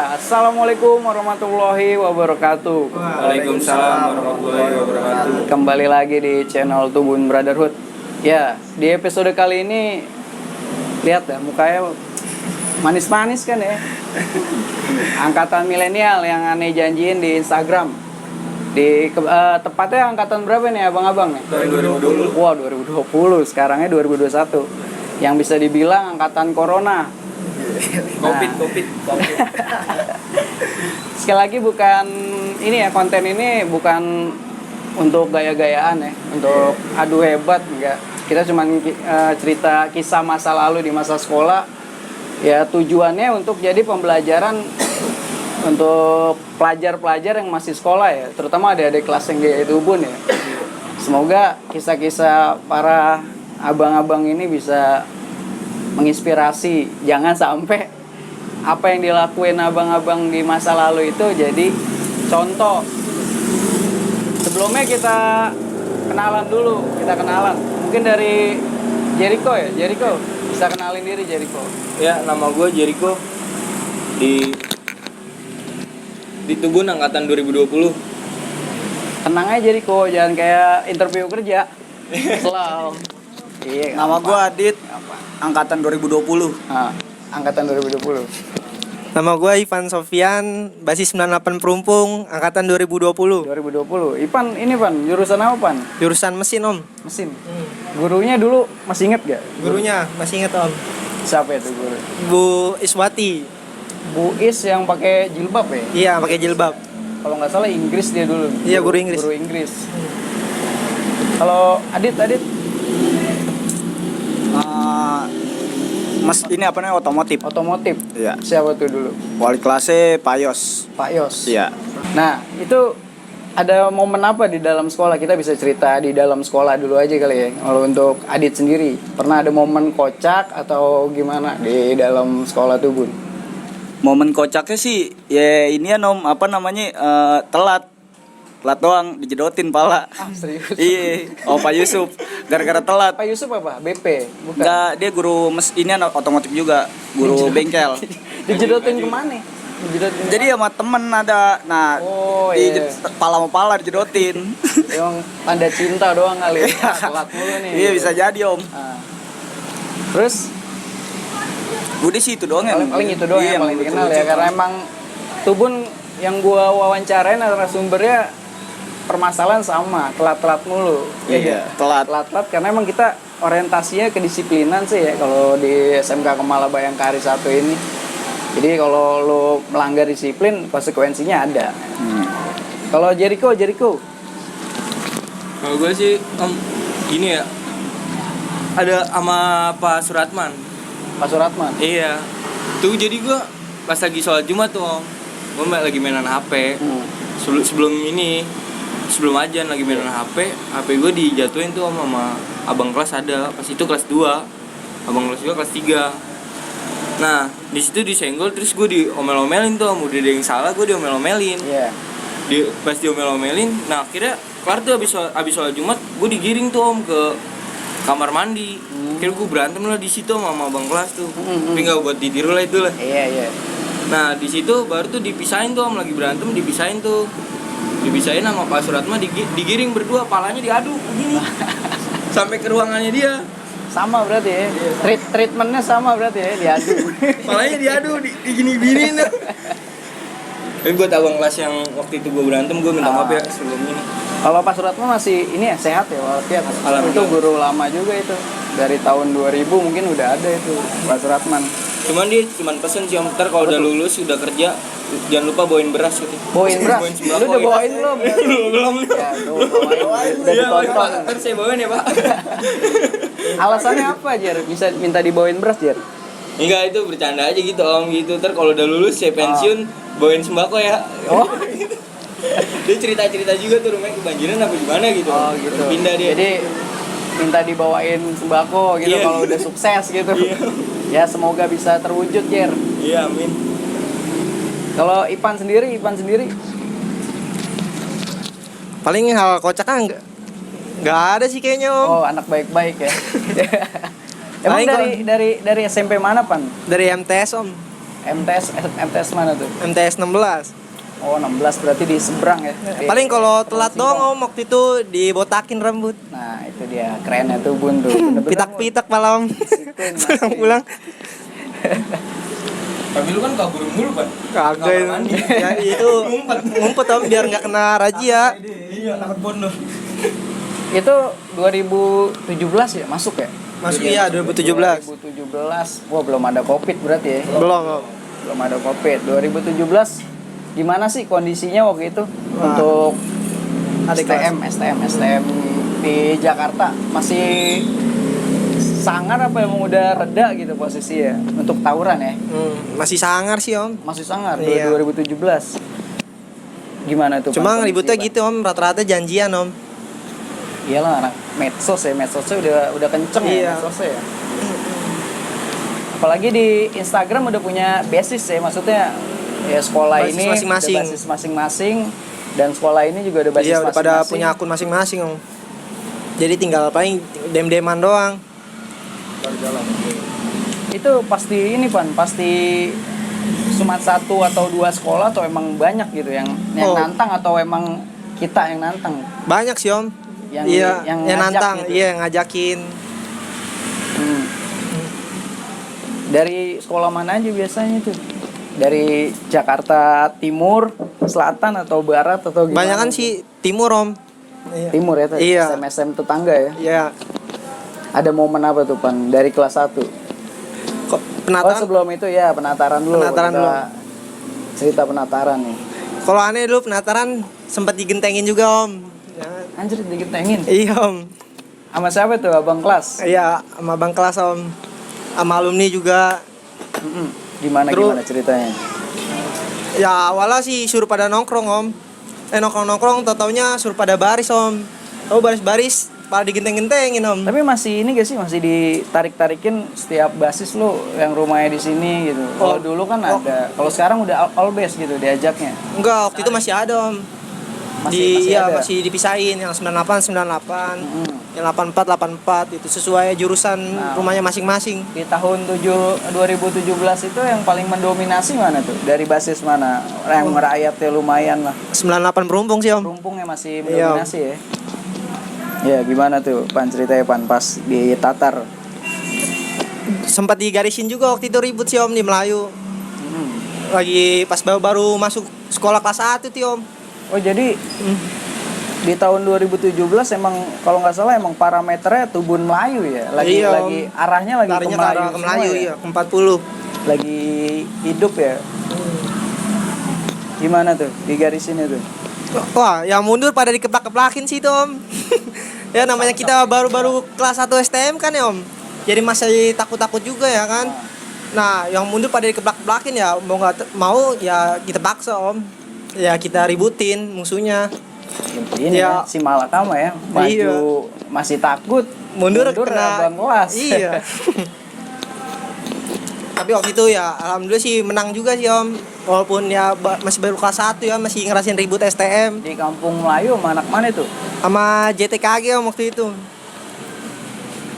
Assalamualaikum warahmatullahi wabarakatuh. Waalaikumsalam warahmatullahi wabarakatuh. Kembali lagi di channel Tubun Brotherhood. Ya, di episode kali ini lihat ya mukanya manis-manis kan ya. Angkatan milenial yang aneh janjiin di Instagram. Tepatnya angkatan berapa nih abang-abang nih? 2020. Wah, 2020. Sekarangnya 2021. Yang bisa dibilang angkatan corona. Covid. Sekali lagi bukan ini ya, konten ini bukan untuk gaya-gayaan ya, untuk adu hebat enggak. Kita cuma cerita kisah masa lalu di masa sekolah. Ya tujuannya untuk jadi pembelajaran untuk pelajar-pelajar yang masih sekolah ya, terutama adik-adik kelas yang di Tubun ya. Semoga kisah-kisah para abang-abang ini bisa menginspirasi. Jangan sampai apa yang dilakuin abang-abang di masa lalu itu jadi contoh. Sebelumnya kita kenalan dulu. Mungkin dari Jericho ya. Jericho, bisa kenalin diri Jericho. Ya, nama gue Jericho. Di Tubun angkatan 2020. Tenang aja Jericho, jangan kayak interview kerja. Slow. Iya, Nama gue Adit, angkatan 2020. Nah, angkatan 2020. Nama gue Ivan Sofian, basis 98 Perumpung, angkatan 2020. 2020. Ipan, ini Pan, jurusan apa Pan? Jurusan mesin om. Mesin. Gurunya dulu masih inget gak? Gurunya masih inget om. Siapa itu guru? Bu Iswati. Bu Is yang pakai jilbab ya? Iya, pakai jilbab. Kalau nggak salah Inggris dia dulu. Iya, guru Inggris. Guru Inggris. Kalau Adit. Mas ini apa namanya, otomotif. Otomotif. Iya. Siapa tuh dulu? Wali kelasnya Pak Yos. Pak Yos. Iya. Nah, itu ada momen apa di dalam sekolah? Kita bisa cerita di dalam sekolah dulu aja kali ya. Kalau untuk Adit sendiri, pernah ada momen kocak atau gimana di dalam sekolah Tubun? Momen kocaknya sih ya ini ya nom, apa namanya, telat doang dijedotin pala. Ah, serius? Iya, Pak Yusuf gara-gara telat. Pak Yusuf apa? BP? Bukan. Enggak, dia guru ini anak otomotif juga, guru bengkel. Dijedotin kemana? Dijedotin Jadi sama temen ada, nah Oh, di iya. pala sama pala dijedotin. Emang tanda cinta doang kali ya. Telat mulu nih. Iya, bisa jadi om. Nah. Terus Udah sih itu doang paling itu doang Iya, yang paling dikenal ya, lucu-lucu. karena emang Tubun yang gua wawancarain narasumbernya permasalahan sama, telat-telat mulu. Iya, telat. Telat-telat karena emang kita orientasinya kedisiplinan sih ya kalau di SMK Kemala Bayangkari 1 ini. Jadi kalau lo melanggar disiplin konsekuensinya ada. Kalau Jericho Kalau gue sih gini ya. Ada sama Pak Suratman. Pak Suratman. Iya. Tuh jadi gue pas lagi sholat Jumat tuh om, gue lagi mainan HP. Sebelum ajan lagi mainan HP gue dijatuhin tuh sama abang kelas ada. Pas itu kelas 2. Abang kelas 2 kelas 3. Nah, di situ disenggol terus gue diomel-omelin tuh, udah ada yang salah gue diomel-omelin. Iya. Pas diomel-omelin, nah akhirnya kelar tuh abis sholat Jumat gue digiring tuh om ke kamar mandi. Akhirnya gue berantem lah di situ sama abang kelas tuh. Tapi nggak buat ditiru lah itu lah. Iya. Nah di situ baru tuh dipisahin tuh om, lagi berantem dipisahin sama Pak Suratma, digiring berdua, palanya diadu begini sampai ke ruangannya dia. Sama berarti ya. Treatmentnya sama berarti ya, diadu. Palanya diadu digini-giniin. Tapi buat abang kelas yang waktu itu gue berantem, gue minta maaf ya sebelum ini. Kalau Pak Suratman masih ini ya, sehat ya walafiat. Itu guru lama juga itu. Dari tahun 2000 mungkin udah ada itu Pak Suratman. Cuman dia pesen sih om, ntar kalau udah lulus udah kerja jangan lupa bawain beras gitu. Bawain beras? sembako, Lu udah ya. bawain belum? Belum. Ya, tuh, bawain. Udah Iya, ditonton. Pak. Ntar saya bawain ya, Pak. Alasannya apa, Jer? Bisa minta dibawain beras, Jer? Enggak, itu bercanda aja gitu om gitu. Ntar kalau udah lulus saya pensiun bawain sembako ya. Oh. Dia cerita-cerita juga tuh rumahnya kebanjiran apa gimana gitu. Oh, gitu. Terus pindah dia. Jadi minta dibawain sembako gitu Iya. kalau udah sukses gitu. Iya. Ya semoga bisa terwujud, Jer. Iya, amin. Kalau Ipan sendiri Paling hal kocak kan nggak ada sih kayaknya om. oh anak baik-baik ya. Emang Paling dari SMP mana Pan? Dari MTS om. MTS mana tuh? MTS 16. Oh 16 berarti di seberang ya. Paling kalau telat doang om, waktu itu dibotakin rambut. Nah itu dia kerennya tuh Bun tuh. Bener-bener Pitak-pitak malah om. Pulang-pulang. Tapi lu kan kabur mulu kan? Kagak itu. Ya itu ngumpet om biar nggak kena razia. Iya, takut bondo. Itu 2017 ya masuk ya? Masuk iya 2017. 2017. Wah belum ada Covid berarti ya. Belum om. Belum ada Covid. 2017 gimana sih kondisinya waktu itu untuk Adik STM di Jakarta? Masih sangar apa emang udah reda gitu posisinya untuk tawuran ya? Masih sangar sih om. Masih sangar Iya. 2017. Gimana tuh? Cuma Pan, ributnya kondisi, gitu om, rata-rata janjian om. Pan? Iyalah anak medsosnya udah kenceng ya Iya. medsosnya ya. Apalagi di Instagram udah punya basis ya, maksudnya ya sekolah Basis ini masing-masing. udah basis masing-masing dan sekolah ini juga ada basis Iya udah masing-masing. pada punya akun masing-masing om. Jadi tinggal paling dem-deman doang. Itu pasti ini Pan, pasti cuma satu atau dua sekolah atau emang banyak gitu yang Oh. nantang atau emang kita yang nantang? Banyak sih om. Yang Iya, yang yang ngajak nantang, gitu. iya yang ngajakin. Hmm. Dari sekolah mana aja biasanya tuh? Dari Jakarta Timur, Selatan atau Barat atau gimana? Banyak kan sih timur om. Iya. Timur ya, Iya. SM tetangga ya. Iya. Ada momen apa tuh Pan dari kelas 1? Kok Oh penataran? sebelum itu ya penataran dulu. Penataran Kita dulu. Cerita penataran nih. Kalau aneh dulu penataran sempat digentengin juga om. Ya. Anjir digentengin. Iya om. Sama siapa tuh abang kelas? Iya sama bang kelas om. Sama alumni juga. Mm-mm. Gimana Terus- gimana ceritanya? Ya awalnya sih suruh pada nongkrong om. Nongkrong tau-taunya suruh pada baris om. Tahu baris-baris pada digenteng-gentengin om. Tapi masih ini gak sih masih ditarik-tarikin setiap basis lu yang rumahnya di sini gitu. Kalau Oh. dulu kan Oh. ada. Kalau sekarang udah all base gitu diajaknya. Enggak, waktu itu masih ada om. Masih Iya ada? masih dipisahin yang 98 Mm-mm. yang 84 itu sesuai jurusan Nah. rumahnya masing-masing. Di tahun 2017 itu yang paling mendominasi mana tuh? Dari basis mana? Yang merakyatnya lumayan lah. 98 perumpung sih om. Rumpungnya masih Iya. mendominasi ya. Ya gimana tuh Pan ceritanya Pan pas di Tatar? Sempat digarisin juga waktu itu ribut sih om di Melayu. Hmm. Lagi pas baru masuk sekolah kelas 1 tuh om. Oh jadi di tahun 2017 emang kalau nggak salah emang parameternya Tubun Melayu ya. Lagi Iya, Om. lagi arahnya lagi Larinya ke ke Melayu. arah ke semua Melayu ya? iya, ke 40. Lagi hidup ya. Gimana tuh di garisinnya tuh? Wah, yang mundur pada dikeplak-keplakin sih tuh om. Ya namanya kita baru-baru kelas 1 STM kan ya om. Jadi masih takut-takut juga ya kan. Nah, yang mundur pada dikeplak-keplakin ya mau nggak mau ya kita paksa om. Ya kita ributin musuhnya. Ini Ya. ya, si Malakama ya maju Iya. masih takut Mundur kena abang kelas. Iya. Tapi waktu itu ya alhamdulillah sih menang juga sih om. Walaupun ya masih baru kelas 1 ya masih ngerasain ribut STM Di kampung Melayu sama anak mana tuh? sama JTKG om waktu itu.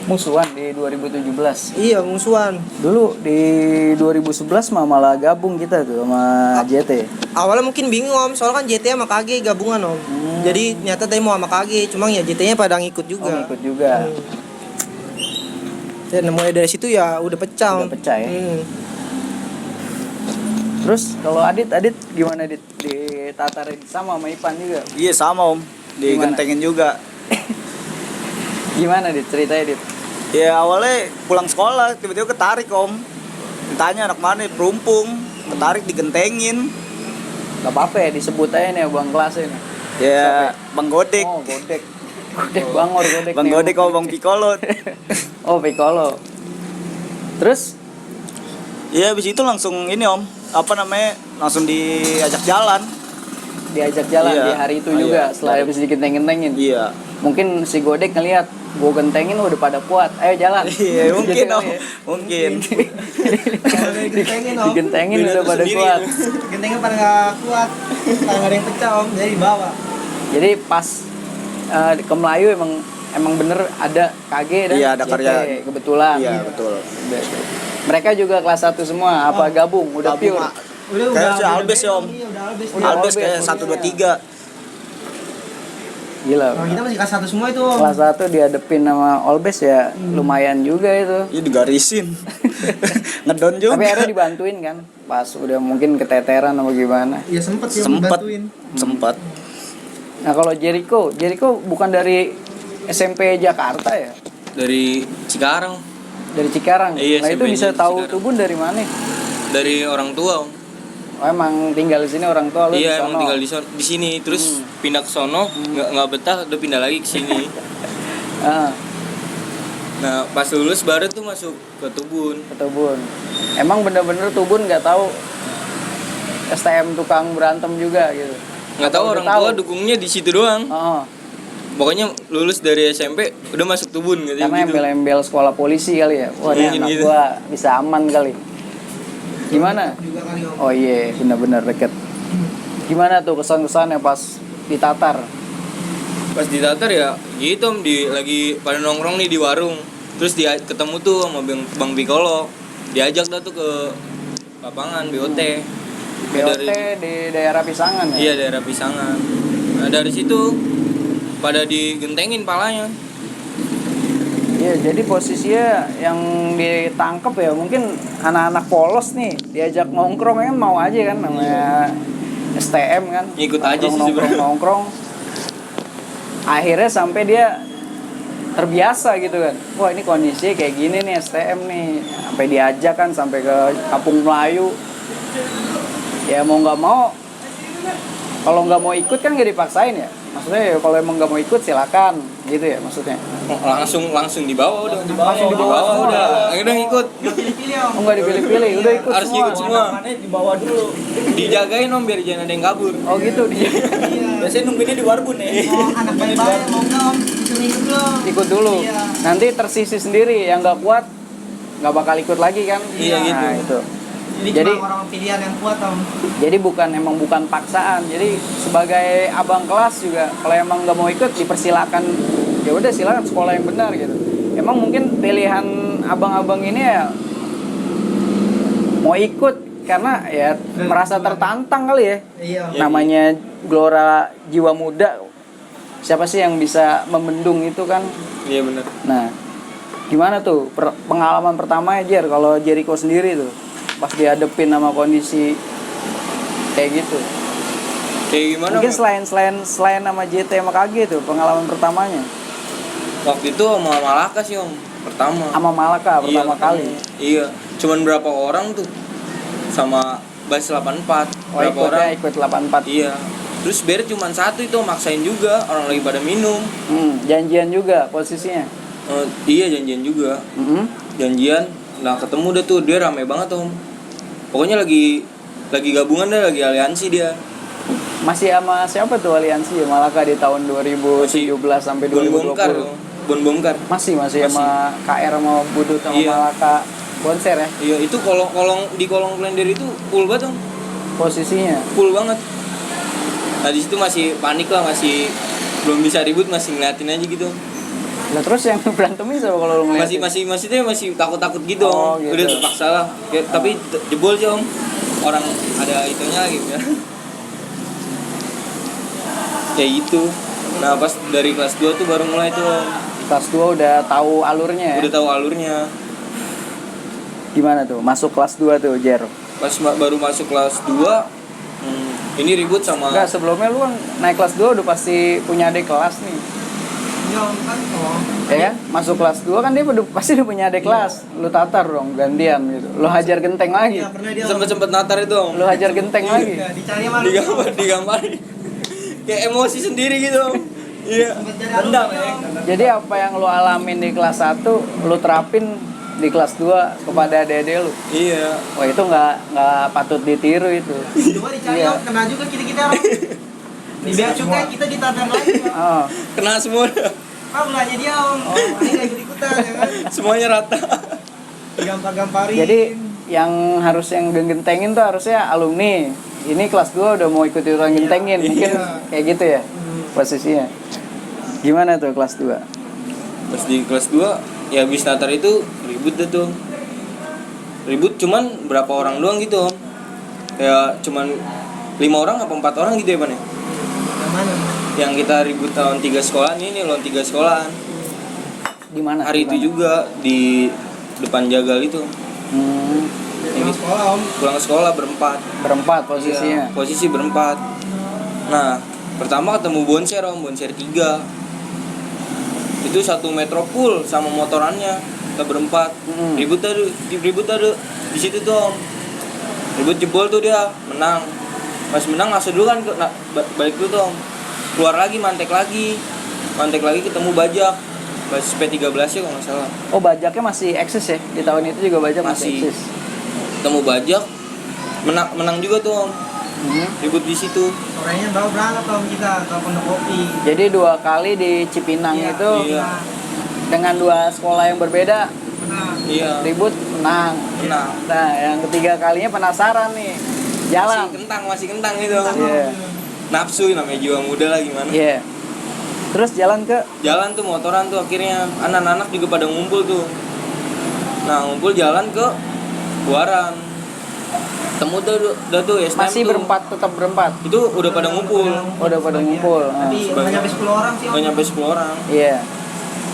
Musuhan di 2017. Iya musuhan. Dulu di 2011 mah malah gabung kita tuh sama JT. Awalnya mungkin bingung om, soalnya kan JT sama KG gabungan om. Jadi ternyata tadi mau sama KG, cuma ya JT-nya pada ngikut Oh, juga. ikut juga. Dan mulai dari situ ya udah pecah. Udah Om. pecah ya? Terus kalau Adit gimana Adit? Di Tatarin sama Ipan juga. Iya sama om, digentengin juga. Gimana Dit ceritanya Dit? Ya awalnya pulang sekolah tiba-tiba ketarik om. Ditanya anak mana perumpung, ketarik digentengin. Gak apa-apa ya disebut aja nih abang kelas ini. Ya Bang Godek. Oh Godek. Godek Bangor Godek. Bang nih. Godek sama Bang Piccolo. Oh Piccolo. Terus Iya habis itu langsung ini om, apa namanya, langsung diajak jalan. diajak jalan Iya. di hari itu Oh, juga iya. setelah habis digenteng-gentengin. Iya. Mungkin si Godek ngelihat gue gentengin udah pada kuat. Ayo jalan. Iya mungkin Gitu om, kali ya. mungkin. Digentengin om. Digentengin udah pada sendiri. kuat. Gentengnya pada nggak kuat, nggak ada yang pecah om, jadi bawa. Jadi pas ke Melayu emang bener ada KG dan Iya, ada JT, karya. kebetulan. Iya betul. Mereka juga kelas 1 semua, apa gabung? Udah Gabung, pure. Mak. Udah Kayak si Albes ya, Om. Iya, udah Albes. Udah Albes Albes, kayak posisinya. 1 2 3. Gila. Nah, kita masih kelas 1 semua itu, Om. Kelas 1 dihadepin sama Olbes ya lumayan juga itu. Iya digarisin. Ngedon juga. Tapi akhirnya dibantuin kan. Pas udah mungkin keteteran atau gimana. Iya sempet sih Sempet. bantuin. Sempat. Nah kalau Jericho bukan dari SMP Jakarta ya? Dari Cikarang, Dari Cikarang. Iya, Nah itu SMP-nya bisa di tahu Cikarang. Tubun dari mana? dari orang tua, Om. Oh, emang tinggal di sini orang tua lu di Iya, sono? emang tinggal di sini, terus pindah ke sono, nggak betah, udah pindah lagi ke sini. Ah, Nah, pas lulus baru tuh masuk ke Tubun. ke Tubun. Emang bener-bener Tubun nggak tahu STM tukang berantem juga gitu. Nggak tahu Atau orang udah tua dukungnya di situ doang. Oh, Pokoknya lulus dari SMP udah masuk Tubun gitu. karena embel-embel sekolah polisi kali ya. Wah, ini Mungkin anak gitu. gua bisa aman kali. Gimana? Juga kali, Om. Oh iya, benar-benar deket. Gimana tuh kesan-kesannya pas ditatar? Pas di Tatar ya gitu, Om, lagi pada nongkrong nih di warung. Terus dia ketemu tuh sama Bang Bikolo. Diajak dah tuh ke lapangan BOT. BOT di daerah Pisangan ya? Iya, daerah Pisangan. Nah, dari situ pada digentengin palanya. Iya, jadi posisinya yang ditangkep ya mungkin anak-anak polos nih, diajak nongkrong kan mau aja kan namanya STM kan. Ikut aja sih sebenarnya. Nongkrong. Akhirnya sampai dia terbiasa gitu kan. Wah, ini kondisi kayak gini nih STM nih. Sampai diajak kan sampai ke Kampung Melayu. Ya mau nggak mau, kalau nggak mau ikut kan nggak dipaksain ya. Maksudnya ya kalau emang nggak mau ikut silakan gitu ya maksudnya. Langsung dibawa udah. Langsung dibawa. udah. Akhirnya ikut. Pilih-pilih, Om. Oh, nggak dipilih-pilih, udah ikut Harus semua. ikut semua. Dibawa dulu. Dijagain, Om, biar jangan ada yang kabur. Oh gitu dia. Iya. Biasanya nungguinnya di Warbun ya. Oh, anak baik-baik mau nggak, Om? Ikut dulu. Ikut dulu. Iya. Nanti tersisi sendiri yang nggak kuat nggak bakal ikut lagi kan. Iya, gitu. Nah, itu. Jadi Jadi- cuma orang pilihan yang kuat, Om. Jadi bukan paksaan. Jadi sebagai abang kelas juga kalau emang nggak mau ikut dipersilakan. Ya udah silakan sekolah yang benar gitu. Emang mungkin pilihan abang-abang ini ya mau ikut karena ya merasa tertantang kali ya. Iya. Namanya gelora jiwa muda. Siapa sih yang bisa membendung itu kan? Iya, benar. Nah, gimana tuh pengalaman pertama ya Jer kalau Jericho sendiri tuh pas dihadepin sama kondisi kayak gitu. Kayak gimana? Mungkin Om? selain sama JT sama KG tuh pengalaman pertamanya Waktu itu sama Malaka sih, Om. Pertama. sama Malaka pertama Iya, kali. Iya. Cuman berapa orang tuh? Sama Bas 84. Oh, Berapa orang? ikut 84. Iya. Terus beres cuman satu itu, maksain juga, orang lagi pada minum. Janjian juga posisinya. Iya, janjian juga. Janjian, nah ketemu dah tuh, dia rame banget, Om. Pokoknya lagi gabungan dah, lagi aliansi dia. Masih sama siapa tuh aliansi ya Malaka di tahun 2017 sampai Bon 2020? Bongkar. Bon Bongkar. Masih sama KR sama Budut sama Iya. Malaka konser ya Iya, itu kolong klender itu full banget, Om. posisinya. Full banget. Nah, di situ masih panik lah, masih belum bisa ribut, masih ngeliatin aja gitu. Nah terus yang berantemin sama kalau lu ngeliatin? Masih takut gitu, Oh, Om. gitu. Udah terpaksa lah. Tapi jebol sih, Om. Orang ada itunya lagi ya. Kayak gitu. Nah, pas dari kelas 2 tuh baru mulai tuh, Om. Kelas 2 udah tahu alurnya ya? Udah tahu alurnya. Gimana tuh? Masuk kelas 2 tuh, Jer? Pas baru masuk kelas 2, ini ribut sama Enggak, sebelumnya lu kan naik kelas 2 udah pasti punya adik kelas nih. Iya, Om, kan, Om. Ya kan? Masuk kelas 2 kan dia pasti udah punya adik kelas. Lu tatar dong, gantian gitu. Lu hajar genteng lagi. Iya, pernah dia, Om. sempet natar itu, Om. Lu hajar genteng lagi. Iya, dicari sama Digambarin. Kayak emosi sendiri gitu, Om. Iya. Rendam ya. Jadi apa yang lu alamin di kelas 1, lu terapin di kelas 2 kepada adik-adik lu. Iya. Wah, itu nggak patut ditiru itu. Cuma dicari, Iya. Om. Kena juga kita-kita, Om. Di bea cukai kita ditatar lagi, Om. Oh. Kena semua. Ah, belanja dia, Om. Ini nggak ikut-ikutan, ya kan? Semuanya rata. Gampar-gamparin. Jadi yang gentengin tuh harusnya alumni. Ini kelas 2 udah mau ikut-ikutan gentengin. Mungkin kayak gitu ya posisinya. Gimana tuh kelas 2? Pas di kelas 2, ya habis natar itu ribut dah tuh. ribut cuman berapa orang doang gitu om. Ya cuman 5 orang apa 4 orang gitu ya Pan ya. Yang mana? Yang kita ribut lawan 3 sekolahan ini, lawan 3 sekolahan. Di mana? Hari Di itu mana? juga di depan Jagal itu. Pulang sekolah om. Pulang sekolah berempat. Berempat posisinya. Iya, posisi berempat. Nah, pertama ketemu Bonser om, Bonser 3. Itu satu metropol sama motorannya. Kita berempat. Ribut ada di situ tuh om. Ribut jebol tuh dia, menang. Pas menang langsung dulu kan balik dulu tuh om. Keluar lagi, mantek lagi ketemu Bajak. Pas P13 ya kalau nggak salah. Oh, bajaknya masih eksis ya? Di tahun itu juga bajak masih Masih. eksis. Ketemu Bajak, menang juga tuh om. Ribut di situ. Sorenya baru berangkat om kita ke Pondok Kopi. Jadi 2 kali di Cipinang Iya, itu Iya. dengan 2 sekolah yang berbeda, Benar. Iya. ribut menang. Menang. Nah, yang ketiga kalinya penasaran nih. Jalan. Masih kentang gitu. Iya. Nafsu namanya jiwa muda lah gimana. Iya. Terus jalan ke Jalan tuh motoran tuh akhirnya anak-anak juga pada ngumpul tuh. Nah, ngumpul jalan ke Buaran. Temu tuh STM masih tuh. berempat, tetap berempat. Itu udah pada ngumpul. Oh, udah pada ngumpul. Nah, Tapi nggak nyampe 10 orang sih om. Nggak nyampe 10 orang. Iya.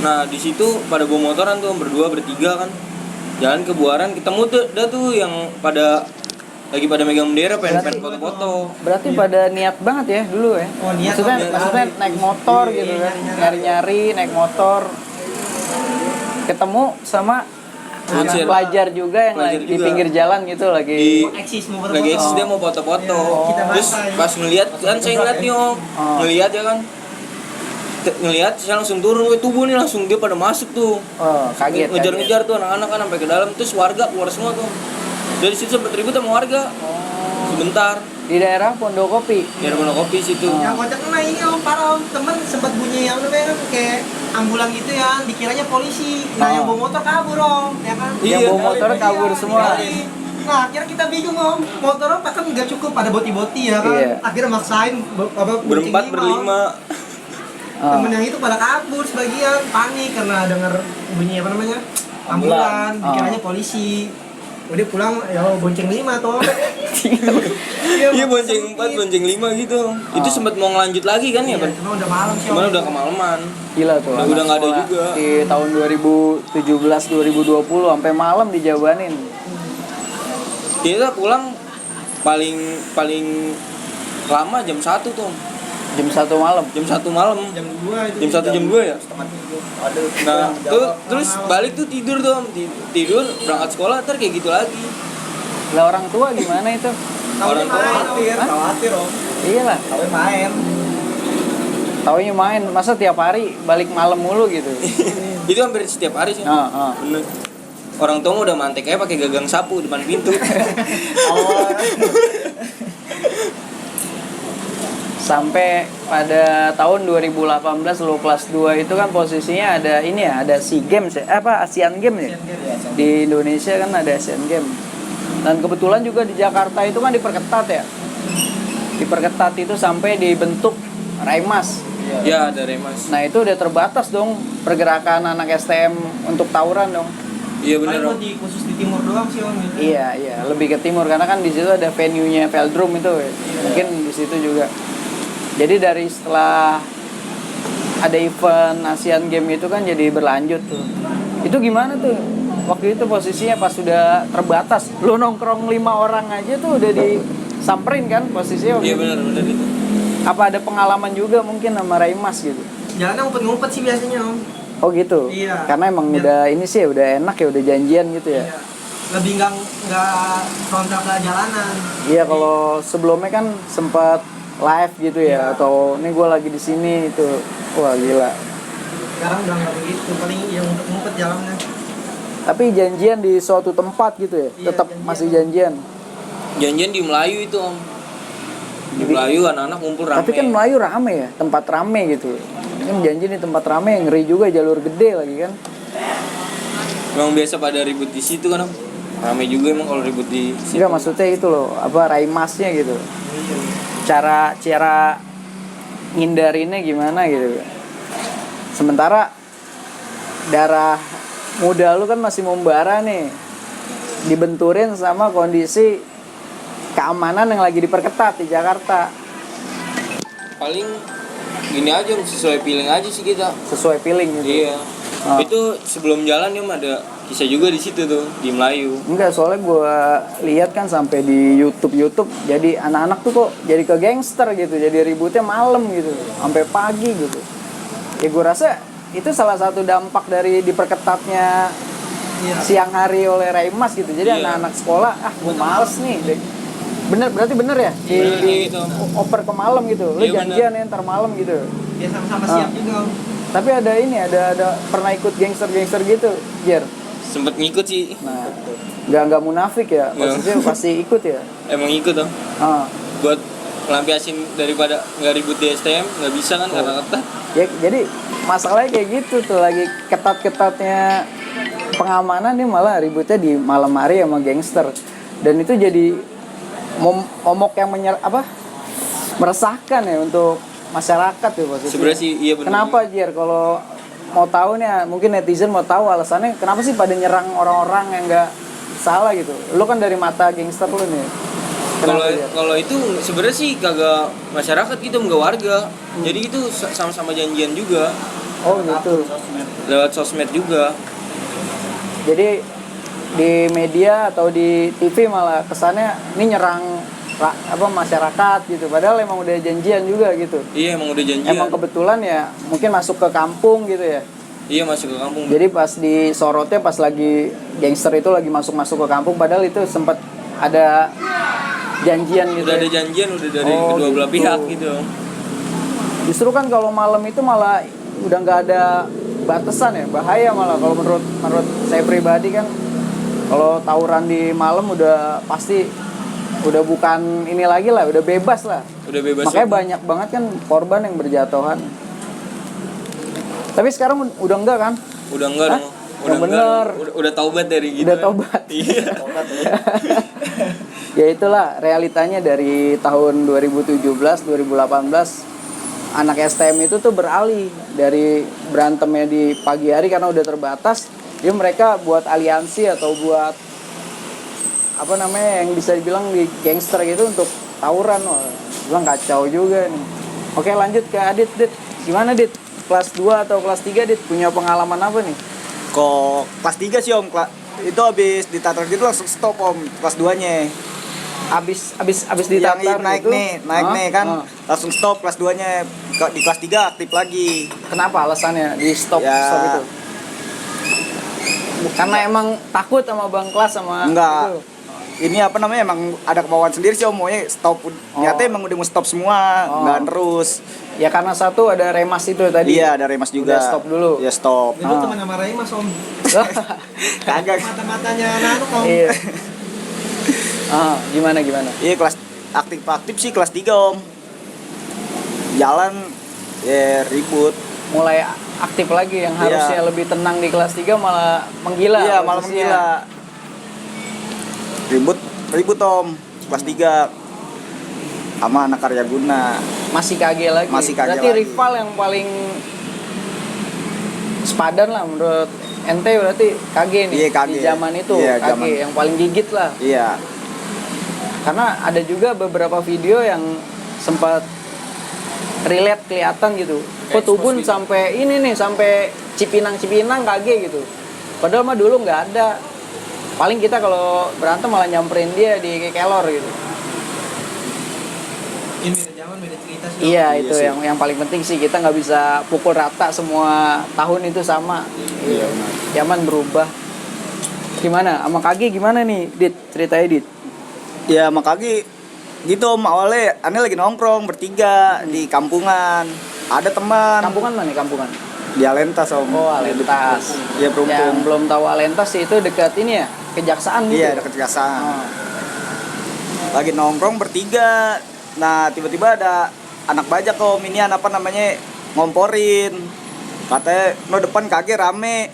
Nah, di situ pada bawa motoran tuh berdua bertiga kan. Jalan ke Buaran ketemu tuh yang pada lagi pada megang bendera pengen foto-foto. Berarti pada niat banget ya dulu ya. Oh, niat, Maksudnya Om. naik motor Iya, gitu iya, kan. nyari-nyari. Nyari-nyari naik motor. Ketemu sama Bonser. pelajar juga yang Pelajar lagi di juga. pinggir jalan gitu lagi. Eksis mau Lagi foto-foto. eksis dia mau foto-foto. Iya, kita Terus basah, pas ngelihat kan saya ngeliat nih om, ngelihat ya kan. Ngelihat saya langsung turun, tubuh nih langsung dia pada masuk tuh. Oh, kaget. Ngejar-ngejar tuh anak-anak kan sampai ke dalam, terus warga keluar semua tuh. Dari situ sempat ribut sama warga. Sebentar. Di daerah Pondok Kopi. Di mana kopi situ. Yang kocak kena ini om, parah om. Temen sempat bunyi yang namanya kan kayak ambulan gitu ya, dikiranya polisi. Nah yang bawa motor kabur om, ya kan? Iya, Yang bawa motor kabur Iya, semua. dikali. Nah akhirnya kita bingung om, motor om kan nggak cukup, ada boti-boti ya kan? Iya. Akhirnya maksain Berempat berlima. Oh. Temen yang itu pada kabur sebagian, panik karena denger bunyi apa namanya ambulan, dikiranya polisi. Udah pulang ya bonceng 5 tuh. Iya bonceng 4, bonceng 5 gitu. Itu sempat mau ngelanjut lagi kan ya, Iya, Pan? cuma udah malam sih. Cuman Om. udah kemalaman. Gila tuh. Udah anak nggak ada sekolah juga. Di tahun 2017 2020 sampai malam dijabanin. Kita pulang paling lama jam 1 tuh. Jam 1 malam. Jam 1 malam. Jam 2 itu. Jam 1 jam 2 ya? Setengah 3. Aduh. Nah, terus balik tuh tidur tuh, Om. Tidur berangkat sekolah ntar kayak gitu lagi. Lah orang tua gimana itu? Orang tua khawatir om. Iya lah. Tahu main. Taunya main, masa tiap hari balik malam mulu gitu. Itu hampir setiap hari sih. Nah, Bener. Orang tua mah udah mantek aja pakai gagang sapu depan pintu. sampai pada tahun 2018 lo kelas 2 itu kan posisinya ada ini ya, ada SEA Games ya, Asian Games ya. Di Indonesia kan ada Asian Games. Dan kebetulan juga di Jakarta itu kan diperketat ya. Diperketat itu sampai dibentuk Raimas. Ya, dari Mas. Nah, itu udah terbatas dong pergerakan anak STM untuk tawuran dong. Iya bener Om. Khusus di timur doang sih om. Iya, lebih ke timur karena kan di situ ada venue-nya Veldrum itu. Ya. Mungkin di situ juga. Jadi dari setelah ada event Asian Games itu kan jadi berlanjut tuh. Itu gimana tuh? Waktu itu posisinya pas sudah terbatas. Lu nongkrong 5 orang aja tuh udah disamperin kan posisinya. Iya bener itu. Apa ada pengalaman juga mungkin sama Raimas gitu? Jalannya ngumpet-ngumpet sih biasanya om. Oh gitu. Iya. Karena emang udah ini sih udah enak ya, udah janjian gitu ya. Iya. Lebih nggak frontal ke jalanan. Iya, kalau sebelumnya kan sempat live gitu ya, atau ini gue lagi di sini itu. Wah gila. Sekarang udah nggak begitu, paling yang ngumpet jalannya. Tapi janjian di suatu tempat gitu ya, Iya, tetap janjian. masih janjian. Janjian di Melayu itu Om. Di Melayu anak-anak ngumpul rame. Tapi kan Melayu rame ya, tempat rame gitu. Kan janji di tempat rame, ngeri juga, jalur gede lagi kan. Memang biasa pada ribut di situ kan Om. Rame juga emang kalau ribut di situ. Enggak, maksudnya itu loh, apa Raimasnya gitu. Cara ngindarinnya gimana gitu. Sementara darah muda lu kan masih membara nih. dibenturin sama kondisi keamanan yang lagi diperketat di Jakarta. Paling gini aja, sesuai feeling aja sih kita. Sesuai feeling gitu. Iya. Oh. Itu sebelum jalan ya ada kisah juga di situ tuh di Melayu. Enggak, soalnya gue lihat kan sampai di YouTube jadi anak-anak tuh kok jadi ke gangster gitu, jadi ributnya malam gitu, sampai pagi gitu. Ya gue rasa itu salah satu dampak dari diperketatnya siang hari oleh Raimas gitu. Jadi Iya. anak-anak sekolah, gue males nih. Berarti bener ya? Bener gitu. Oper ke malam gitu. Lu Iya, janjian ya ntar malam gitu. Ya sama-sama siap juga Om. Tapi ada ini, ada pernah ikut gangster gitu, Jer. Sempet ngikut sih. Nah, nggak munafik ya, maksudnya pasti ikut ya. Emang ikut tuh. Ah. Buat melampiasin daripada nggak ribut di STM, nggak bisa kan karena ketat. Ya, jadi masalahnya kayak gitu tuh, lagi ketat-ketatnya pengamanan nih malah ributnya di malam hari sama gangster. Dan itu jadi momok yang meresahkan ya untuk masyarakat ya posisinya. Sebenarnya sih iya benar. Kenapa Jer? Kalau mau tahu nih, mungkin netizen mau tahu alasannya kenapa sih pada nyerang orang-orang yang nggak salah gitu. Lu kan dari mata gangster lu nih. Kenapa, Jer? Kalau itu sebenarnya sih kagak masyarakat gitu, nggak warga. Jadi itu sama-sama janjian juga. Oh gitu. Lewat sosmed juga. Jadi di media atau di TV malah kesannya ini nyerang masyarakat gitu. Padahal emang udah janjian juga gitu. Iya emang udah janjian. Emang kebetulan ya mungkin masuk ke kampung gitu ya. Iya masuk ke kampung. Jadi pas disorotnya pas lagi gangster itu lagi masuk ke kampung, padahal itu sempat ada janjian gitu. Udah ya. ada janjian udah dari Oh, kedua belah gitu. pihak gitu. Justru kan kalau malam itu malah udah nggak ada batasan ya, bahaya malah kalau menurut saya pribadi kan. Kalau tawuran di malam udah pasti udah bukan ini lagi lah, udah bebas lah. Udah bebas. Makanya banyak banget kan korban yang berjatuhan. Tapi sekarang udah enggak kan? Udah enggak Hah? dong. Yang Udah enggak bener. dong. Udah taubat dari gitu. Udah tobat. Iya. Ya itulah realitanya dari tahun 2017 2018 anak STM itu tuh beralih dari berantemnya di pagi hari karena udah terbatas, dia mereka buat aliansi atau buat apa namanya yang bisa dibilang di gangster gitu untuk tawuran. Wah, bilang kacau juga nih. Oke, lanjut ke Adit. Gimana Dit? Kelas 2 atau kelas 3 Dit? Punya pengalaman apa nih? Kok kelas 3 sih Om, itu habis ditatar gitu langsung stop Om, kelas 2-nya. Abis Yang ditatar naik gitu? naik nih kan langsung stop kelas 2-nya. Di kelas 3 aktif lagi. Kenapa alasannya di stop Ya. itu? Karena emang takut sama bang kelas sama Enggak. itu. Ini apa namanya emang ada kemauan sendiri sih Om, maunya stop. Nyatanya emang udah mau stop semua, enggak terus. Ya karena satu ada remas itu tadi. Iya, ada remas juga. Udah stop dulu. Ya stop. Dulu teman sama Raimas Om. Kagak. Mata-matanya anak Om. Iya. Gimana? Iya kelas aktif sih kelas 3 Om. Jalan ya ribut. Mulai aktif lagi yang harusnya lebih tenang di kelas 3 malah menggila. Iya, malah posisinya. menggila. Ribut Om. Kelas 3 sama anak karya guna. Masih kage lagi. Masih kage berarti lagi. rival yang paling sepadan lah menurut ente berarti kage nih. Iya, KG. Di zaman itu Iya, kage zaman. yang paling gigit lah. Iya. Karena ada juga beberapa video yang sempat relate kelihatan gitu. Kok Tubun sampai ini nih, sampai Cipinang kage gitu. Padahal mah dulu nggak ada. Paling kita kalau berantem malah nyamperin dia di kelor gitu. Ini beda zaman beda cerita sih. Iya, Iya itu sih. yang paling penting sih, kita nggak bisa pukul rata semua tahun itu sama. Iya. Zaman berubah. Gimana? Sama kage gimana nih, Dit? Ceritanya Dit. Ya makanya gitu Om, awalnya aneh lagi nongkrong bertiga di kampungan. Ada teman Kampungan mana nih, kampungan? di Alentas Om. Oh, Alentas. Iya, Yang Perumpung. belum tahu Alentas sih itu dekat ini ya, Kejaksaan gitu. Iya, dekat Kejaksaan. Oh. Lagi nongkrong bertiga. Nah, tiba-tiba ada anak bajak Om, ini apa namanya ngomporin. Katanya, "No depan kage rame."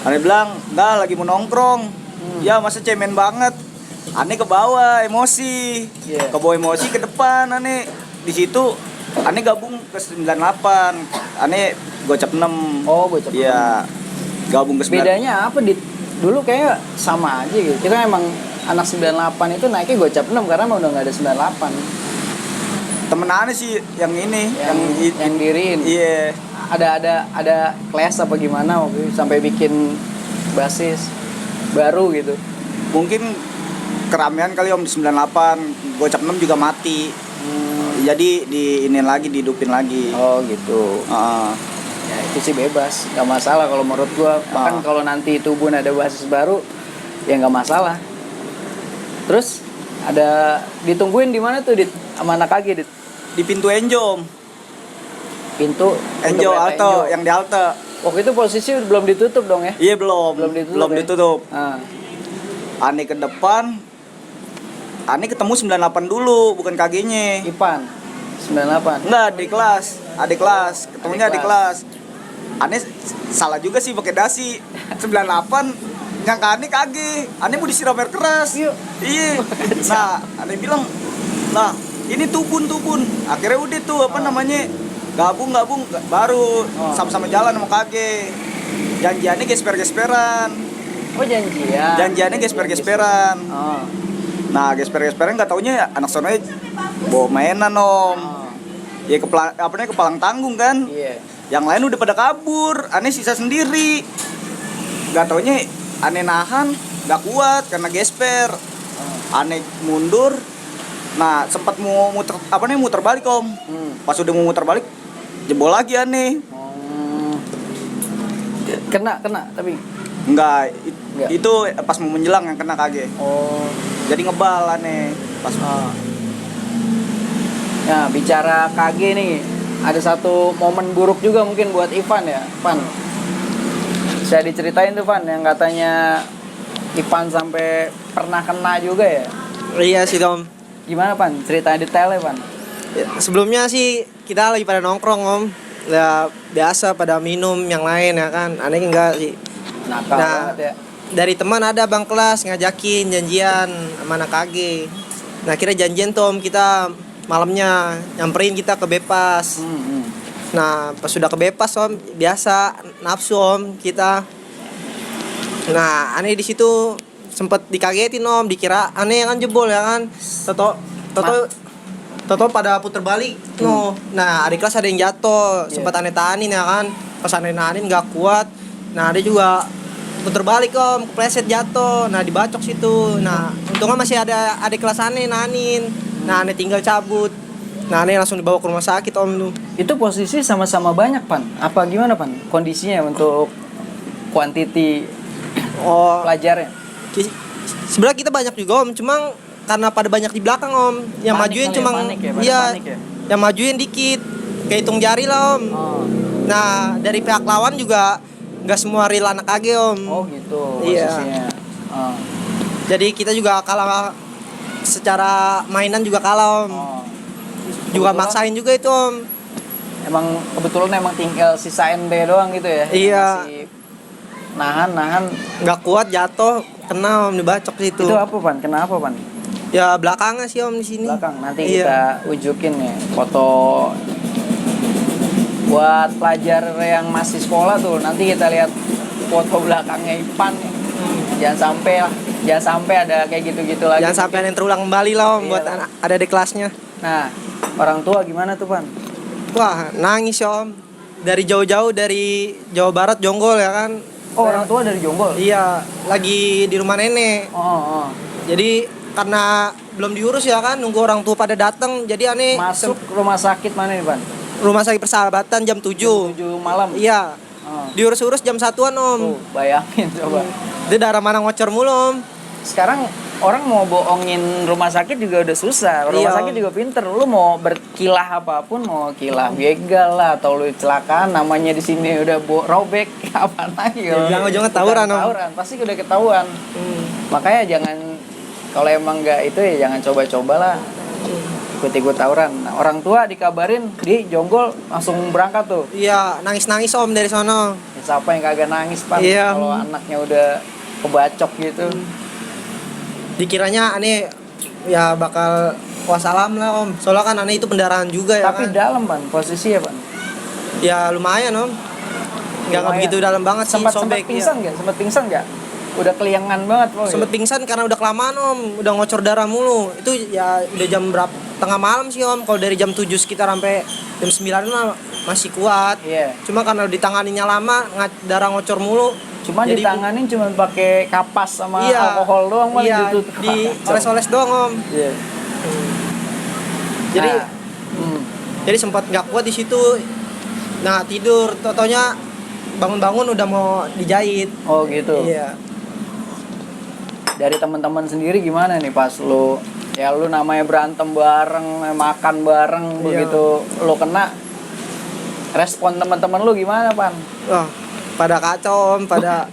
Aneh bilang, "Enggak, lagi mau nongkrong." Ya, masa cemen banget. Aneh ke bawah emosi. Iya. Ke bawah emosi ke depan aneh. Di situ aneh gabung ke 98. Aneh gocap 6. Oh, gocap Iya. Gabung ke 9. Bedanya apa, Dit? dulu kayaknya sama aja gitu. Kita emang anak 98 itu naiknya gocap 6 karena emang udah nggak ada 98 Temen aneh sih yang ini, yang diriin. Iya. Ada kelas apa gimana waktu itu sampai bikin basis baru gitu. Mungkin keramaian kali om di 98, gocap 6 juga mati. Jadi dihidupin lagi. Oh gitu. Heeh. Ya itu sih bebas, nggak masalah kalau menurut gua. Bahkan kalau nanti Tubun ada basis baru, ya nggak masalah. Terus ada ditungguin di mana tuh Dit? Sama anak AG Dit? Di pintu Enjo om. Pintu Enjo untuk kereta Halte, Enjo. yang di halte. Waktu itu posisi belum ditutup dong ya? Iya belum. Belum ditutup ya? Ah. Aneh ke depan. Aneh ketemu 98 dulu, bukan KG-nya. Ipan 98. Enggak, di kelas. Adik kelas, ketemunya adik kelas. Aneh salah juga sih pakai dasi. 98 nyangka aneh KG. Aneh mau disiram air keras. Iya. Nah, aneh bilang, "Lah, ini tubun." Akhirnya udah tuh namanya? Gabung baru sama-sama jalan sama KG. Janjiannya gesper-gesperan. Oh janjian. Janjiannya gesper-gesperan. Oh. Nah, gesper-gesperan enggak taunya anak sononya bawa mainan om. Ya kepalang tanggung kan. Iya. Yang lain udah pada kabur, aneh sisa sendiri. Gak taunya aneh nahan, gak kuat karena gesper. Aneh mundur. Nah, sempat mau muter balik om. Pas udah mau muter balik, jebol lagi aneh. Kena tapi. Enggak, Enggak. itu pas mau menjelang yang kena KG. Oh. Jadi ngebal aneh. Pas Nah, bicara KG nih, ada satu momen buruk juga mungkin buat Ivan ya, Van. Saya diceritain tuh Van, yang katanya Ivan sampai pernah kena juga ya. Iya sih Om. Gimana Van? Cerita detailnya Van. Ya, sebelumnya sih kita lagi pada nongkrong Om. Ya biasa pada minum yang lain ya kan. Aneh enggak sih. Nakal Nah, banget ya. dari teman ada bang kelas ngajakin janjian sama anak KG. Nah kira janjian tuh Om, kita malamnya nyamperin kita ke Bepas. Nah pas sudah ke Bepas Om, biasa nafsu Om kita. Nah aneh di situ sempet dikagetin Om, dikira aneh yang kan jebol ya kan. Toto pada puter balik. No. Nah adik kelas ada yang jatuh, sempat aneh tahanin ya kan. Pas aneh nahanin nggak kuat. Nah ada juga puter balik Om, kepleset jatuh. Nah dibacok situ. Nah untungnya masih ada adik kelas aneh nahanin. Nah aneh tinggal cabut. Nah aneh langsung dibawa ke rumah sakit Om itu. Itu posisi sama-sama banyak Pan. Apa gimana Pan? Kondisinya untuk quantity pelajarnya. Sebenarnya kita banyak juga Om, cuma karena pada banyak di belakang Om. Yang Panik majuin kali ya, cuma panik ya, pada iya. panik ya? Yang majuin dikit. Kayak hitung jari lah Om. Oh. Nah dari pihak lawan juga nggak semua real anak AG Om. Oh gitu Iya. posisinya. Oh. Jadi kita juga kalah secara mainan juga kalah Om. Oh. Juga Kebetulan- maksain juga itu Om. Kebetulan emang tinggal sisa NB doang gitu ya. Iya. Masih nahan. Nggak kuat jatuh kena Om, dibacok situ. Itu apa Pan? Kenapa Pan? Ya belakangnya sih Om di sini. Belakang. Nanti Iya. kita unjukin ya foto buat pelajar yang masih sekolah tuh. Nanti kita lihat foto belakangnya Ipan. Jangan sampai ada kayak gitu-gitu lagi. Jangan sampai ada yang terulang kembali lah Om, Iya. buat ada di kelasnya. Nah, orang tua gimana tuh Pan? Wah nangis ya Om. Dari jauh-jauh dari Jawa Barat Jonggol ya kan. Oh, orang tua dari Jonggol. Iya, lagi di rumah nenek. Oh. Jadi karena belum diurus ya kan, nunggu orang tua pada datang. Jadi aneh Masuk rumah sakit mana nih Pan? rumah sakit Persahabatan jam 7. 7 malam. Iya. Oh. Diurus-urus jam 1-an Om. Tuh, bayangin coba. Dia darah mana ngocor mulu Om. Sekarang orang mau bohongin rumah sakit juga udah susah. Rumah Iya. sakit juga pinter. Lu mau berkilah apapun, mau kilah begal lah atau lu kecelakaan, namanya di sini udah robek apa lagi? Ya, bilang ujungnya tawuran, Om. Tawuran, pasti udah ketahuan. Makanya jangan, kalau emang nggak itu ya jangan coba-cobalah ikut-ikut tawuran. Nah, orang tua dikabarin di Jonggol langsung berangkat tuh. Iya, nangis-nangis Om dari sono. Ya, siapa yang kagak nangis Pan Iya. kalau anaknya udah kebacok gitu. Dikiranya aneh ya bakal wassalam lah Om. Soalnya kan aneh itu pendarahan juga ya Tapi kan. dalam Pan, posisinya Pan. Ya lumayan Om. Nggak Lumayan. begitu dalam banget sih, Sempat sobek. pingsan nggak? Sempat pingsan nggak? udah keliangan banget Om. Sempet pingsan karena udah kelamaan Om, udah ngocor darah mulu. Itu ya udah jam berapa? Tengah malam sih Om. Kalau dari jam 7 sekitar sampai jam 9 mah masih kuat. Iya. Cuma karena ditanganinya lama, darah ngocor mulu. Cuma Jadi- ditanganin cuma pakai kapas sama Iya. alkohol doang paling Iya, gitu. di oles-oles doang Om. Iya. Jadi Nah, jadi sempat nggak kuat di situ. Nah, tidur, totonya bangun-bangun udah mau dijahit. oh gitu. Iya. Dari teman-teman sendiri gimana nih pas lu namanya berantem bareng, makan bareng, Iya. begitu lu kena, respon teman-teman lu gimana Pan? Wah, pada kacau Om, pada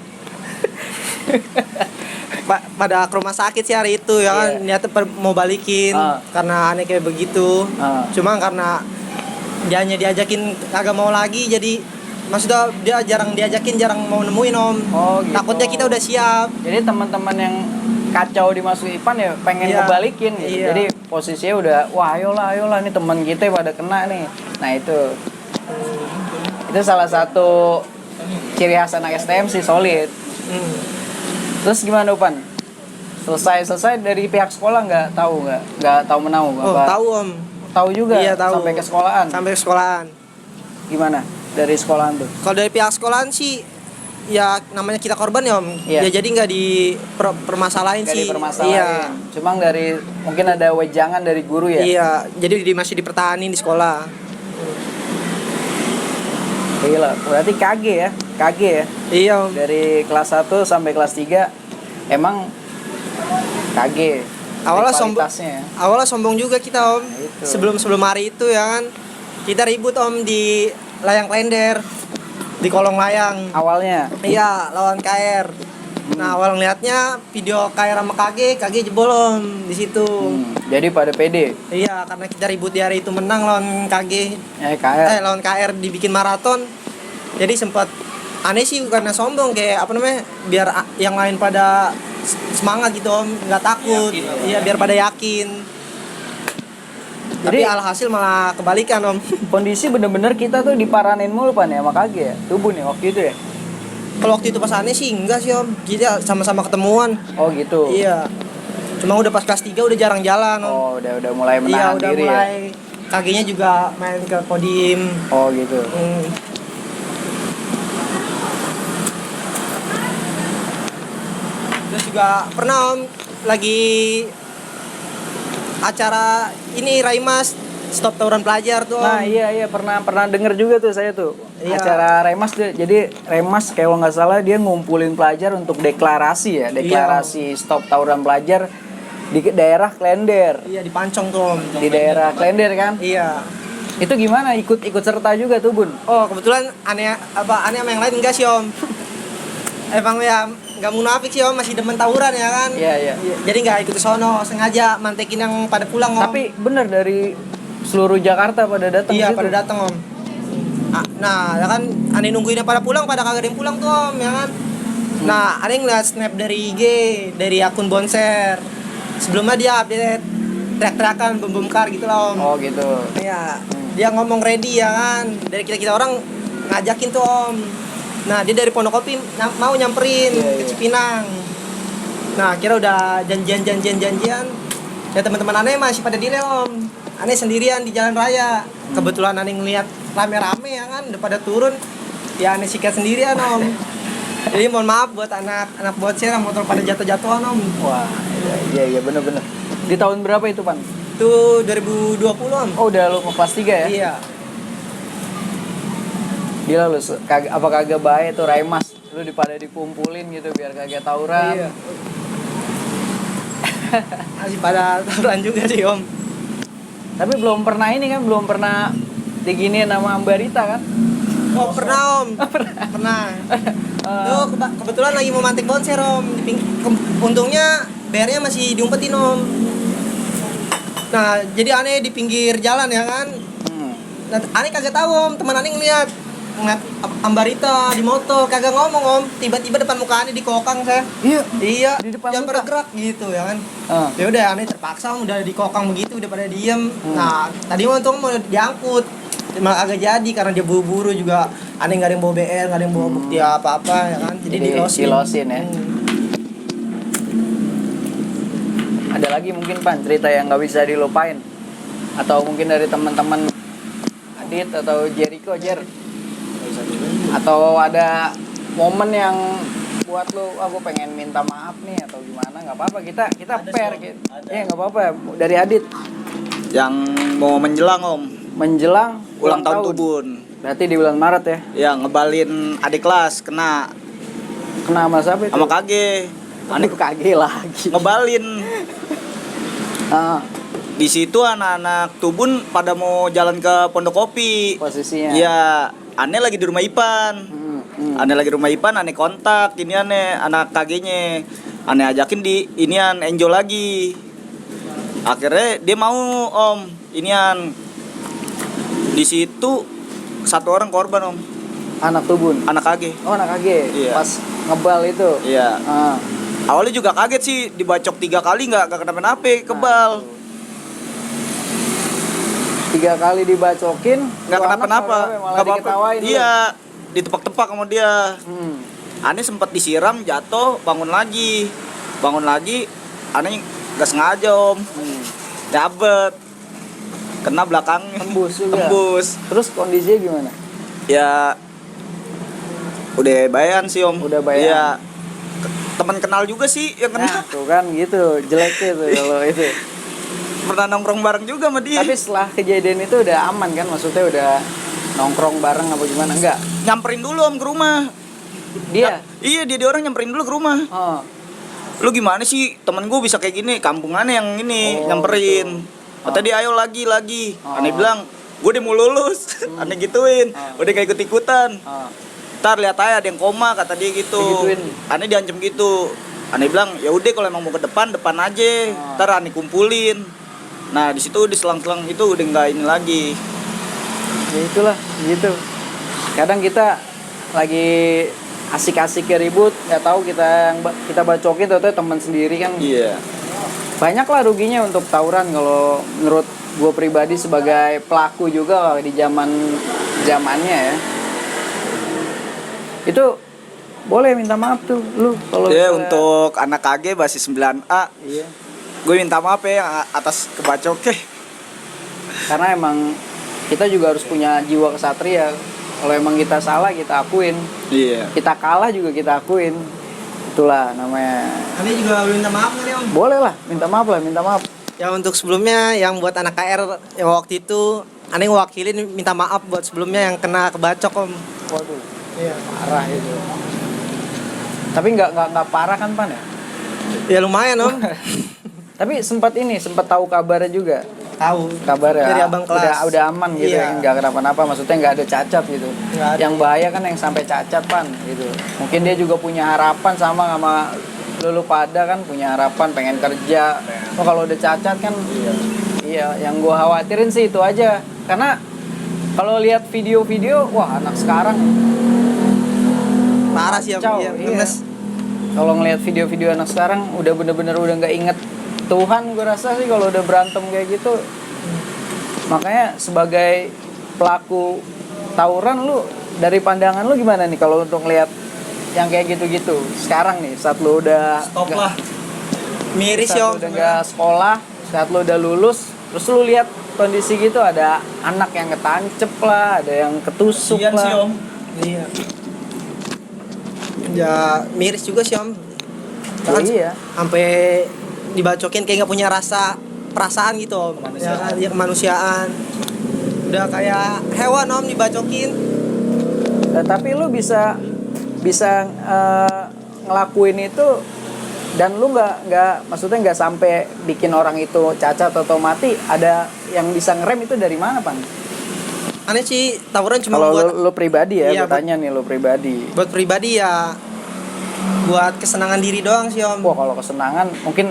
pada ke rumah sakit sih hari itu ya kan, Iya. niatnya mau balikin karena aneh kayak begitu. Cuma karena dianya diajakin kagak mau lagi, jadi maksudnya dia jarang diajakin, jarang mau nemuin Om. Oh, gitu. Takutnya kita udah siap. Jadi teman-teman yang kacau dimasukin Ipan ya pengen Iya. ngebalikin gitu. Iya. Jadi posisinya udah wah ayolah nih teman kita pada kena nih. Nah itu salah satu ciri khas anak STM sih, solid. Terus gimana Upan? Selesai dari pihak sekolah nggak tahu menau Oh, apa? tahu Om. Tahu juga. Iya, tahu. Sampai ke sekolahan. Sampai ke sekolahan. Gimana dari sekolahan tuh? Kalau dari pihak sekolahan sih ya namanya kita korban ya Om. Iya. Ya jadi nggak permasalahin Nggak sih. dipermasalahin. Iya. Cuma dari mungkin ada wejangan dari guru ya. Iya, jadi masih dipertahanin di sekolah. Gila, berarti KG ya. Iya Om. Dari kelas 1 sampai kelas 3 emang KG. Awalnya kualitasnya ya. Awalnya sombong juga kita Om. Nah, itu. Sebelum hari itu ya kan, kita ribut Om di layang klender, di kolong layang. Awalnya. Iya, lawan KR. Nah, awal ngeliatnya video KR sama KG jebol Om di situ. Jadi pada PD. Iya, karena kita ribut di hari itu menang lawan KG. KR. Lawan KR dibikin maraton. Jadi sempat aneh sih karena sombong, kayak apa namanya, biar yang lain pada semangat gitu Om, nggak takut. Iya, biar pada yakin. Tapi Jadi- alhasil malah kebalikan Om. Kondisi bener-bener kita tuh diparanin mulu Pan ya sama KG ya. Tubuh nih waktu itu ya. Kalau waktu itu pas aneh sih enggak sih Om. Kita sama-sama ketemuan. Oh gitu. Iya. Cuma udah pas kelas 3 udah jarang jalan Om. Oh, udah mulai Iya, menahan udah diri mulai. ya. Kakinya juga main ke Kodim. Oh gitu. Terus juga pernah Om lagi acara ini Raimas stop tawuran pelajar tuh Om. Nah iya pernah denger juga tuh saya tuh. Iya. Acara Remas jadi Remas kalau nggak salah dia ngumpulin pelajar untuk deklarasi ya, deklarasi stop tawuran pelajar di daerah Klender. Iya di Pancong tuh Om. Di daerah Klender kan? Iya. Itu gimana ikut serta juga tuh Bun? Oh kebetulan aneh sama yang lain enggak sih Om. Emang ya nggak munafik sih Om, masih demen tawuran ya kan. Iya. Jadi nggak ikut ke sono, sengaja mantekin yang pada pulang Om. Tapi bener dari seluruh Jakarta pada datang iya situ. pada datang Om. Nah ya kan aneh nungguinnya pada pulang, pada kagak ada yang pulang tuh Om ya kan. Nah aneh ngeliat snap dari IG, dari akun Bonser. Sebelumnya dia update teriak-teriakan bom kar gitu lah Om. Oh gitu. Iya, dia ngomong ready ya kan. Dari kita orang ngajakin tuh Om. Nah, dia dari Pondokopi mau nyamperin ke Cipinang. Nah, kira udah janjian. Ya teman-teman aneh masih pada dire Om. Aneh sendirian di jalan raya. Kebetulan aneh ngeliat rame-rame ya kan, udah pada turun. Ya aneh sikat sendirian Om. Jadi mohon maaf buat anak bocil yang motor pada jatuh-jatuhan Om. Wah, iya bener. Di tahun berapa itu Pan? Itu 2020 Om. Oh udah lu kelas 3 ya? Iya. Gila lu, apa kagak baik tuh Raimas. Lu pada dikumpulin gitu biar kagak tawuran. Iya. Masih pada tawuran juga sih Om. Tapi belum pernah diginiin sama Mbak Rita kan? Oh pernah Om. Pernah. Tuh kebetulan lagi mau mantik bonser Om. Untungnya bayarnya masih diumpetin Om. Nah jadi aneh di pinggir jalan ya kan. Nah, aneh kagak tahu Om, teman aneh ngeliat Ambarita di motor kagak ngomong Om, tiba-tiba depan muka aneh dikokang saya. Iya Di depan jangan muka? bergerak gitu ya kan. Ya udah aneh terpaksa Om, udah dikokang begitu udah pada diem. Nah tadi untung mau diangkut malah agak jadi karena dia buru-buru juga, aneh nggak ada yang bawa BR, nggak ada yang bawa bukti apa-apa ya kan, jadi dilosin Dilosin ya. ada lagi mungkin Pan cerita yang nggak bisa dilupain, atau mungkin dari teman-teman Adit atau Jericho Jer, atau ada momen yang buat lu aku pengen minta maaf nih atau gimana? Nggak apa-apa, kita fair gitu. Ya nggak apa-apa. Dari Adit Yang mau menjelang Om, menjelang ulang tahun Tubun. berarti di bulan Maret ya. Ya ngebalin adik kelas kena Kena sama siapa itu? sama KG. Adik KG lagi. Ngebalin. Ah, Di situ anak-anak Tubun pada mau jalan ke Pondok Kopi. posisinya. Iya, aneh lagi di rumah Ipan. Aneh lagi di rumah Ipan, aneh kontak ini aneh anak KG-nya. Aneh ajakin di inian Enjo lagi. Akhirnya dia mau Om, inian. Di situ satu orang korban Om, Anak Tubun. anak KG. Oh, anak KG. Iya. Pas ngebal itu. Iya. Ah. Awalnya juga kaget sih, dibacok 3 kali nggak kenapa-napa, kebal. 3 kali dibacokin Nggak tuh anak kenapa-napa. malah Nggak apa-apa. diketawain lu. Iya, ditepak-tepak sama dia. Aneh sempat disiram, jatuh, bangun lagi. Aneh nggak sengaja Om, nyabet, kena belakangnya. Tembus juga. Tembus. Terus kondisinya gimana? Ya, udah bayan sih Om. Udah bayan. Iya. Teman kenal juga sih yang kena. Nah, tuh kan gitu, jeleknya tuh kalau itu. Pernah nongkrong bareng juga sama dia. Tapi setelah kejadian itu udah aman kan? Maksudnya udah nongkrong bareng apa gimana? Enggak. Nyamperin dulu Om ke rumah. Dia. Iya, dia orang nyamperin dulu ke rumah. Oh. Lu gimana sih, temen gue bisa kayak gini, kampungannya yang ini Oh, nyamperin. gitu. Kata dia ayo lagi. Oh. Aneh bilang gue udah mau lulus. Aneh gituin, udah gak ikut-ikutan. Oh. Ntar lihat aja ada yang koma, kata dia gitu. Digituin. Aneh diancam gitu. Aneh bilang ya udah kalau emang mau ke depan aja. Ntar aneh kumpulin. Nah di situ di selang-selang itu udah nggak ini lagi. Ya itulah, gitu. Kadang kita lagi asik-asik ribut, nggak tahu kita bacokin atau teman sendiri kan. Iya. Banyak lah ruginya untuk tawuran kalau menurut gue pribadi sebagai pelaku juga di zamannya ya. Itu boleh minta maaf tuh lu kalau Ya misalnya- untuk anak KG basis 9A, Iya. gue minta maaf ya atas kebacoknya. Karena emang kita juga harus punya jiwa kesatria. Kalau emang kita salah kita akuin, Iya. kita kalah juga kita akuin. Itulah namanya. Aneh juga minta maaf nih Om. Boleh lah, minta maaf. Ya untuk sebelumnya yang buat anak KR yang waktu itu aneh ngewakilin minta maaf buat sebelumnya yang kena kebacok Om. Waduh, Iya. parah itu. Tapi nggak parah kan Pan ya? Ya lumayan Om. Tapi sempat tahu kabarnya juga. Tahu. Kabarnya Dari abang kelas. udah aman gitu, Iya. nggak kenapa-napa, maksudnya nggak ada cacat gitu. Nggak ada. Yang bahaya kan yang sampai cacat Pan gitu. Mungkin dia juga punya harapan sama lu pada kan punya harapan pengen kerja. Oh kalau udah cacat kan iya, yang gua khawatirin sih itu aja. Karena kalau lihat video-video, wah anak sekarang Parah sih Om. kacau, Iya, iya. ngenes. Kalau ngelihat video-video anak sekarang udah bener-bener udah nggak inget Tuhan, gue rasa sih kalau udah berantem kayak gitu. Makanya sebagai pelaku tawuran, lu dari pandangan lu gimana nih kalau untuk ngelihat yang kayak gitu-gitu sekarang nih saat lu udah Stop lah. Miris saat ya lu Om. udah nggak sekolah, saat lu udah lulus, terus lu lihat kondisi gitu, ada anak yang ketancep lah, ada yang ketusuk Kasian lah. sih Om. Iya. Ya miris juga sih Om. Oh, iya. Sampai dibacokin kayak nggak punya perasaan gitu Om. Ya kan, ya kemanusiaan. Udah kayak hewan Om dibacokin. Tapi lu bisa ngelakuin itu dan lu nggak maksudnya nggak sampai bikin orang itu cacat atau mati. Ada yang bisa ngerem itu dari mana Pan? Aneh sih tawuran cuma Kalau buat lu pribadi ya, Iya, gua tanya nih lu pribadi. buat pribadi ya buat kesenangan diri doang sih Om. Wah kalau kesenangan mungkin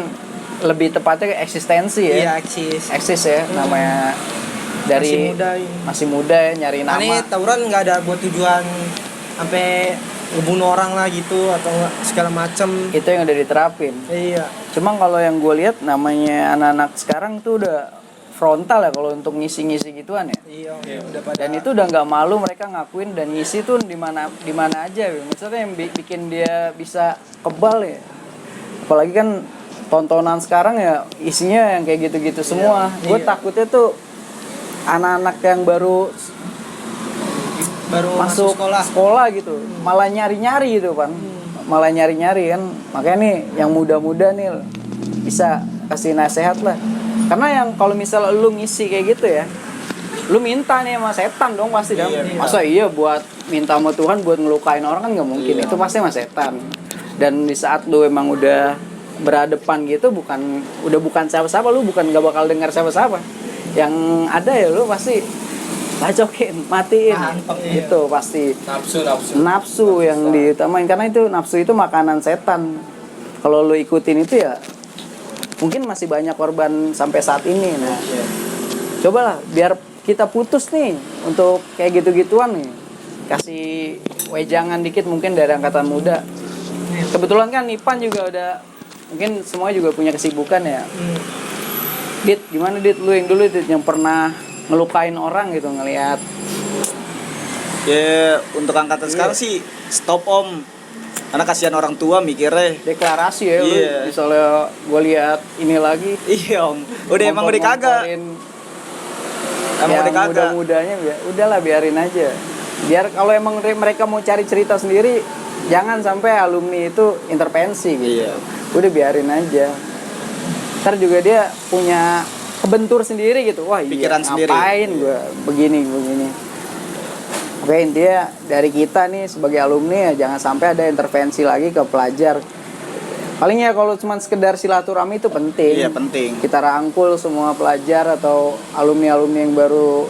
lebih tepatnya eksistensi Iya ya. eksis. Eksis ya namanya, dari masih muda ya, nyari nama. Aneh tawuran nggak ada buat tujuan sampai ngebunuh orang lah gitu atau segala macem. Itu yang udah diterapin. Iya. Cuma kalau yang gue lihat namanya anak-anak sekarang tuh udah frontal ya kalau untuk ngisi-ngisi gituan ya. Iya. Udah pada. Dan itu udah nggak malu mereka ngakuin dan ngisi tuh di mana aja ya. Maksudnya yang bikin dia bisa kebal ya. Apalagi kan tontonan sekarang ya isinya yang kayak gitu-gitu semua. Gue takutnya tuh anak-anak yang baru masuk sekolah gitu malah nyari-nyari gitu kan. Malah nyari-nyari kan. Makanya nih yang muda-muda nih bisa kasih nasihat lah. Karena yang kalau misalnya lu ngisi kayak gitu ya, lu minta nih sama setan dong pasti dong. Masa iya buat minta sama Tuhan buat ngelukain orang kan nggak mungkin. Itu pasti sama setan. Dan di saat lu emang udah berhadapan gitu bukan siapa-siapa, lu bukan gak bakal dengar siapa-siapa. Yang ada ya lu pasti bacokin, matiin. Gitu pasti. Nafsu yang diutamain karena itu nafsu itu makanan setan. Kalau lu ikutin itu ya mungkin masih banyak korban sampai saat ini. Nah, cobalah biar kita putus nih untuk kayak gitu-gituan nih. Kasih wejangan dikit mungkin dari angkatan muda. Kebetulan kan Ipan juga udah mungkin semuanya juga punya kesibukan ya. Dit, gimana Dit lu yang dulu Dit yang pernah ngelukain orang gitu ngelihat. Ya untuk angkatan sekarang sih stop Om. Karena kasihan orang tua mikirnya. Deklarasi ya lu. Misalnya gue lihat ini lagi. Iya Om. Udah kagak. Emang udah kagak. Muda-mudanya udahlah biarin aja. Biar kalau emang mereka mau cari cerita sendiri, jangan sampai alumni itu intervensi gitu. Udah biarin aja. Ntar juga dia punya kebentur sendiri gitu. Wah pikiran sendiri. Ngapain gue begini. Oke, intinya dari kita nih sebagai alumni ya jangan sampai ada intervensi lagi ke pelajar. Paling ya kalau cuma sekedar silaturahmi itu penting. Iya penting. Kita rangkul semua pelajar atau alumni-alumni yang baru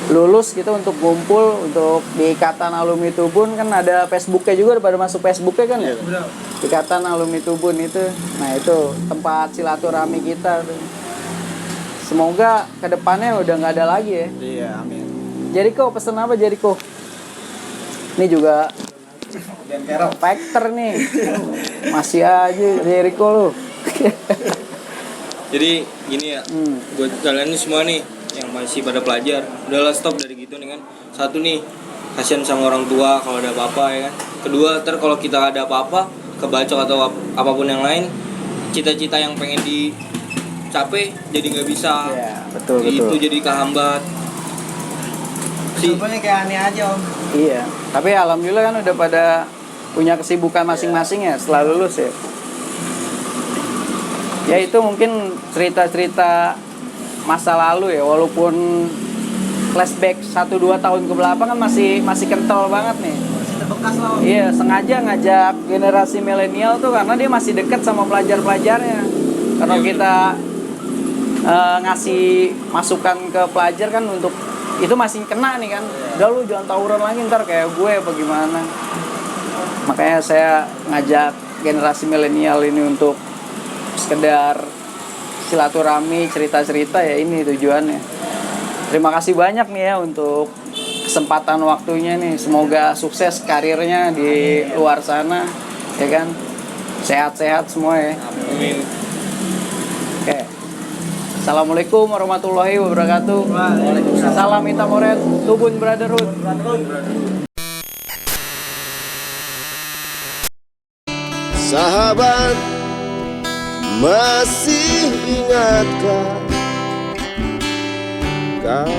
lulus gitu untuk kumpul untuk di Ikatan Alumni Tubun kan ada Facebooknya juga pada masuk Facebooknya kan ya. Ikatan Alumni Tubun itu. Nah itu tempat silaturahmi kita tuh. Semoga kedepannya udah nggak ada lagi ya. Iya amin. Jericho pesen apa Jericho? Ini juga factor nih. Masih aja Jericho lu. Jadi gini ya, buat kalian nih semua nih yang masih pada pelajar, udahlah stop dari gitu nih kan. Satu nih, kasihan sama orang tua kalau ada apa-apa ya kan. Kedua, ntar kalau kita ada apa-apa, kebacok atau apapun yang lain, cita-cita yang pengen dicapai jadi nggak bisa. Iya, betul. Itu jadi kehambat. Contohnya kayak aneh aja Om. Iya, tapi alhamdulillah kan udah pada punya kesibukan masing-masing ya setelah lulus ya. Ya itu mungkin cerita-cerita masa lalu ya, walaupun flashback 1-2 tahun ke belakang kan masih kental banget nih. Masih terbekas lah Om. Iya, sengaja ngajak generasi milenial tuh karena dia masih dekat sama pelajar-pelajarnya. Karena kita ngasih masukan ke pelajar kan untuk itu masih kena nih kan. Udah lu jangan tawuran lagi ntar kayak gue apa gimana. Makanya saya ngajak generasi milenial ini untuk sekedar silaturahmi, cerita-cerita ya ini tujuannya. Terima kasih banyak nih ya untuk kesempatan waktunya nih. Semoga sukses karirnya di luar sana ya kan. Sehat-sehat semua ya. Amin. Oke. Assalamualaikum warahmatullahi wabarakatuh. Salam Hitam Oret, Tubun Brotherhood. Sahabat, masih ingatkah kau